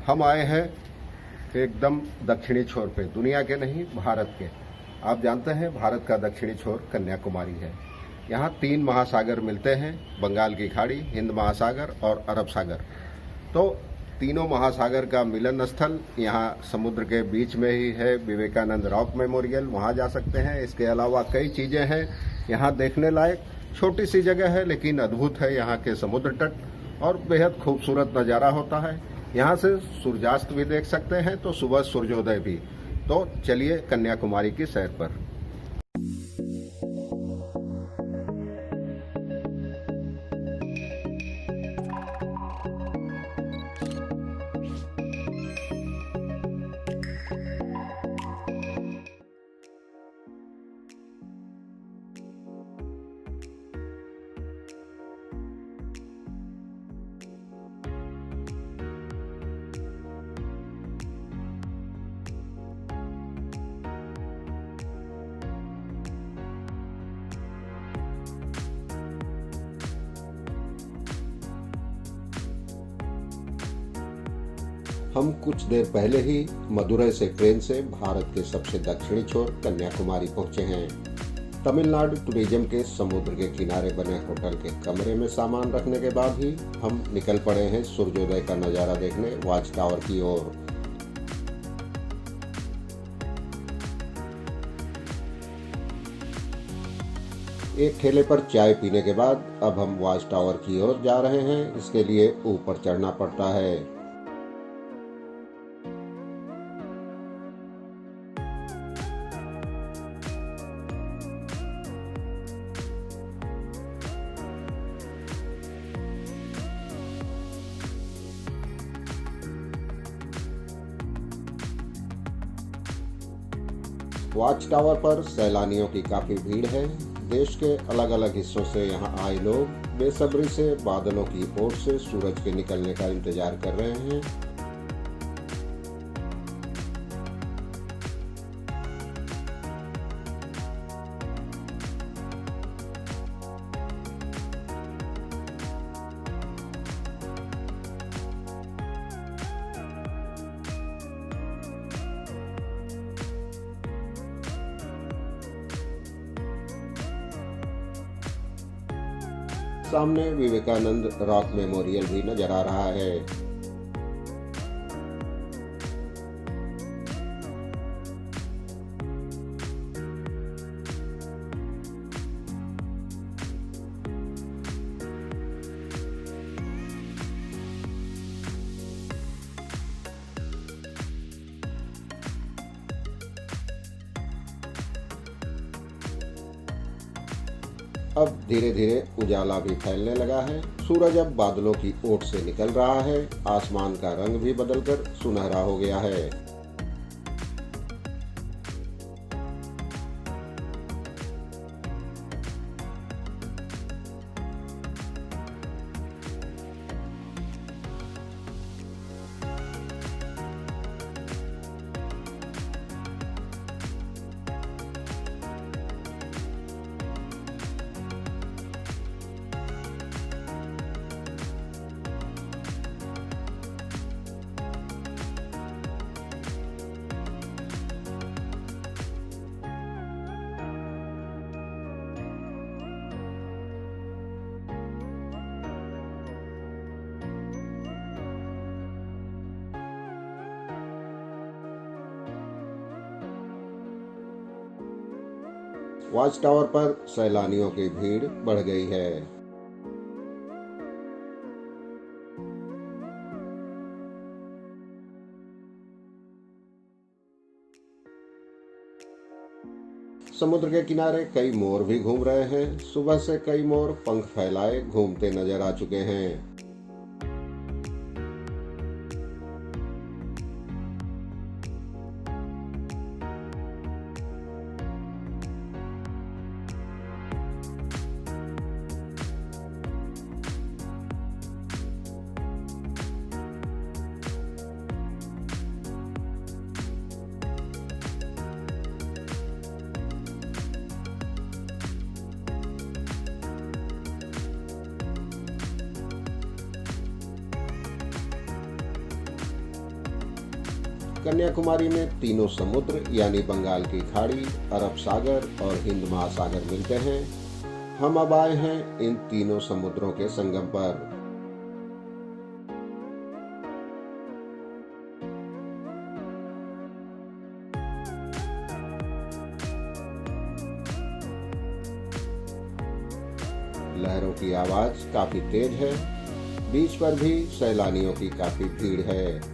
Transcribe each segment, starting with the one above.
हम आए हैं एकदम दक्षिणी छोर पे, दुनिया के नहीं भारत के। आप जानते हैं भारत का दक्षिणी छोर कन्याकुमारी है। यहाँ 3 महासागर मिलते हैं, बंगाल की खाड़ी, हिंद महासागर और अरब सागर। तो तीनों महासागर का मिलन स्थल यहाँ समुद्र के बीच में ही है। विवेकानंद रॉक मेमोरियल, वहाँ जा सकते हैं। इसके अलावा कई चीजें हैं यहाँ देखने लायक। छोटी सी जगह है लेकिन अद्भुत है यहाँ के समुद्र तट और बेहद खूबसूरत नज़ारा होता है। यहाँ से सूर्यास्त भी देख सकते हैं तो सुबह सूर्योदय भी। तो चलिए कन्याकुमारी की सैर पर। हम कुछ देर पहले ही मदुरै से ट्रेन से भारत के सबसे दक्षिणी छोर कन्याकुमारी पहुंचे हैं। तमिलनाडु टूरिज्म के समुद्र के किनारे बने होटल के कमरे में सामान रखने के बाद ही हम निकल पड़े हैं सूर्योदय का नजारा देखने वॉच टावर की ओर। एक ठेले पर चाय पीने के बाद अब हम वॉच टावर की ओर जा रहे हैं। इसके लिए ऊपर चढ़ना पड़ता है। वॉच टावर पर सैलानियों की काफी भीड़ है। देश के अलग अलग हिस्सों से यहाँ आए लोग बेसब्री से बादलों की ओर से सूरज के निकलने का इंतजार कर रहे हैं। सामने विवेकानंद रॉक मेमोरियल भी नजर आ रहा है। अब धीरे धीरे उजाला भी फैलने लगा है। सूरज अब बादलों की ओट से निकल रहा है। आसमान का रंग भी बदलकर सुनहरा हो गया है। वॉच टावर पर सैलानियों की भीड़ बढ़ गई है। समुद्र के किनारे कई मोर भी घूम रहे हैं। सुबह से कई मोर पंख फैलाए घूमते नजर आ चुके हैं। कन्याकुमारी में तीनों समुद्र यानी बंगाल की खाड़ी, अरब सागर और हिंद महासागर मिलते हैं। हम अब आए हैं इन तीनों समुद्रों के संगम पर। लहरों की आवाज काफी तेज है। बीच पर भी सैलानियों की काफी भीड़ है।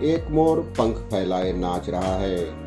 एक मोर पंख फैलाए नाच रहा है।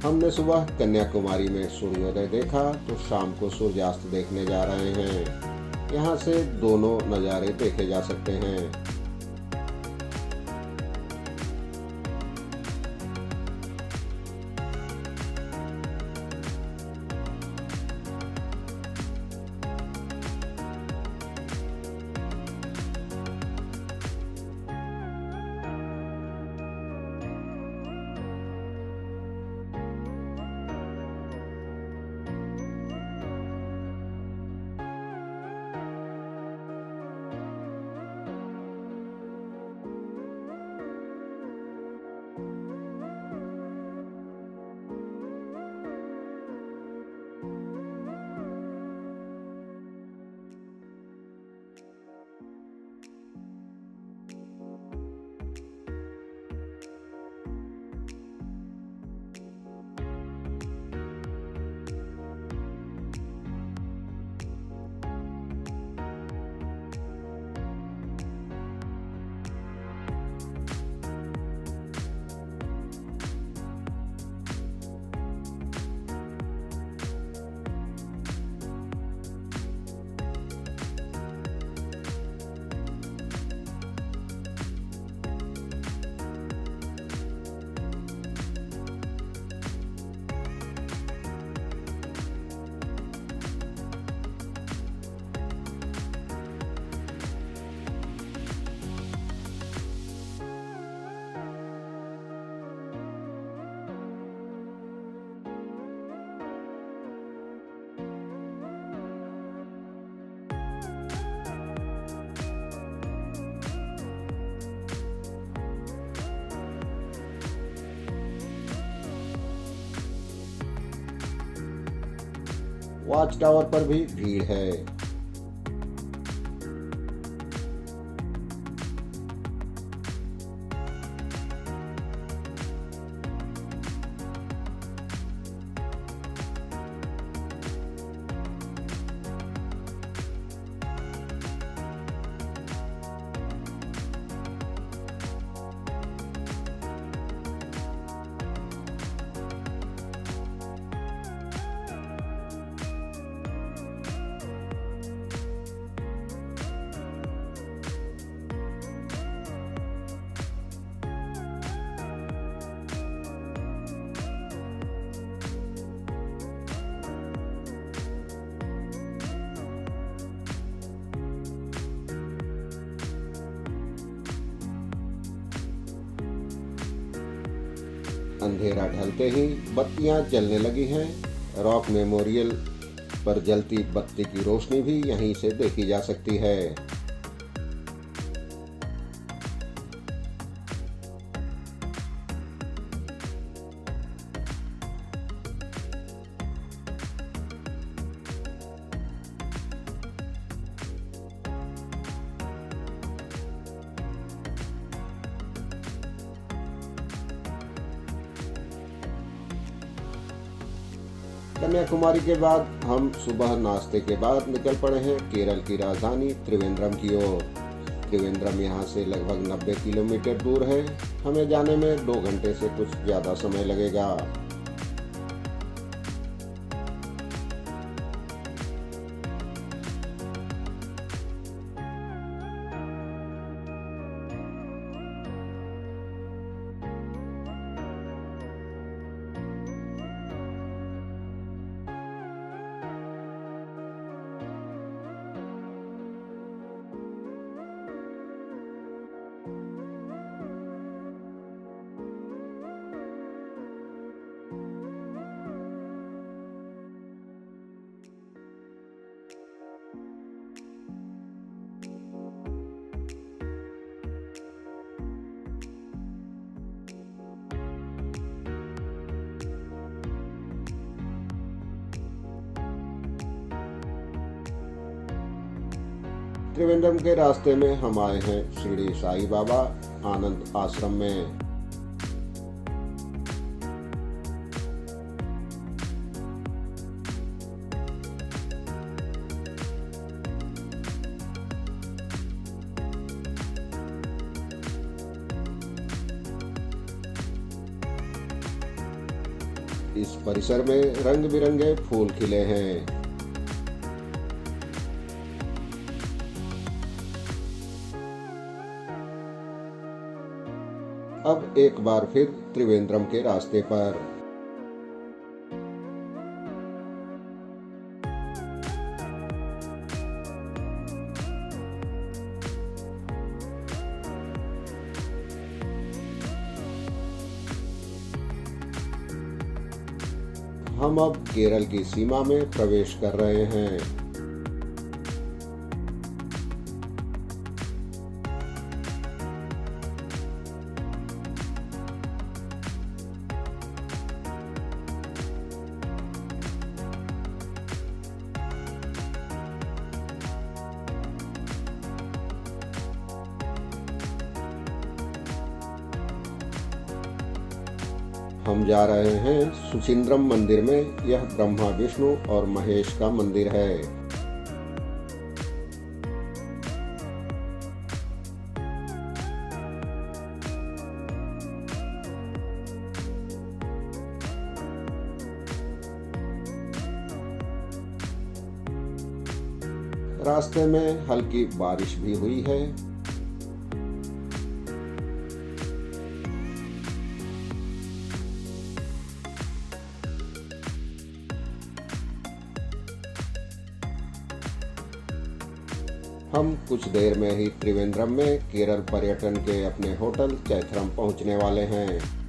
हमने सुबह कन्याकुमारी में सूर्योदय देखा तो शाम को सूर्यास्त देखने जा रहे हैं। यहाँ से दोनों नज़ारे देखे जा सकते हैं। वॉच टावर पर भी भीड़ है। अंधेरा ढलते ही बत्तियां जलने लगी हैं। रॉक मेमोरियल पर जलती बत्ती की रोशनी भी यहीं से देखी जा सकती है। कन्याकुमारी के बाद हम सुबह नाश्ते के बाद निकल पड़े हैं केरल की राजधानी त्रिवेंद्रम की ओर। त्रिवेंद्रम यहाँ से लगभग 90 किलोमीटर दूर है। हमें जाने में 2 घंटे से कुछ ज़्यादा समय लगेगा। त्रिवेंद्रम के रास्ते में हम आए हैं शिरडी साईं बाबा आनंद आश्रम में। इस परिसर में रंग बिरंगे फूल खिले हैं। अब एक बार फिर त्रिवेंद्रम के रास्ते पर। हम अब केरल की सीमा में प्रवेश कर रहे हैं। हम जा रहे हैं सुचिंद्रम मंदिर में। यह ब्रह्मा विष्णु और महेश का मंदिर है। रास्ते में हल्की बारिश भी हुई है। हम कुछ देर में ही त्रिवेंद्रम में केरल पर्यटन के अपने होटल चैथरम पहुंचने वाले हैं।